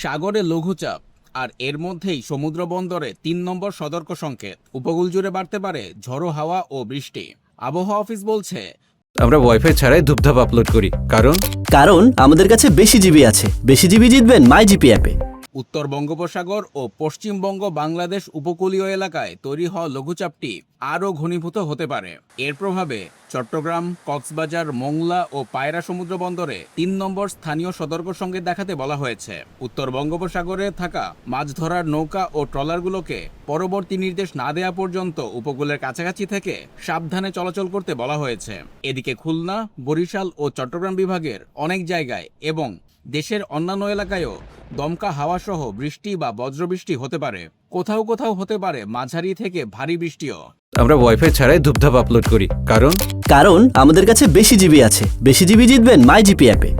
সাগরে লঘুচাপ আর এর মধ্যেই সমুদ্র বন্দরে ৩ নম্বর সতর্ক সংকেত। উপকূল জুড়ে বাড়তে পারে ঝড়ো হাওয়া ও বৃষ্টি। আবহাওয়া অফিস বলছে আমরা ওয়াইফাই ছাড়াই ধূপধাপ আপলোড করি, কারণ আমাদের কাছে বেশি জিবি আছে। বেশি জিবি জিতবেন মাই জিপি অ্যাপে। উত্তর বঙ্গোপসাগর ও পশ্চিমবঙ্গ বাংলাদেশ উপকূলীয় এলাকায় তৈরি হওয়া লঘুচাপটি আরও ঘনীভূত হতে পারে। এর প্রভাবে চট্টগ্রাম, কক্সবাজার, মোংলা ও পায়রা সমুদ্র বন্দরে ৩ নম্বর স্থানীয় সতর্ক সংকেত দেখাতে বলা হয়েছে। উত্তর বঙ্গোপসাগরে থাকা মাছ ধরার নৌকা ও ট্রলারগুলোকে পরবর্তী নির্দেশ না দেওয়া পর্যন্ত উপকূলের কাছাকাছি থেকে সাবধানে চলাচল করতে বলা হয়েছে। এদিকে খুলনা, বরিশাল ও চট্টগ্রাম বিভাগের অনেক জায়গায় এবং দেশের অন্যান্য এলাকায়ও দমকা হাওয়াসহ বৃষ্টি বা বজ্রবৃষ্টি হতে পারে। কোথাও কোথাও হতে পারে মাঝারি থেকে ভারী বৃষ্টিও। আমরা ওয়াইফাই ছাড়াই ধূপধাপ আপলোড করি, কারণ আমাদের কাছে বেশি জিবি আছে। বেশি জিবি জিতবেন মাই জিপি অ্যাপে।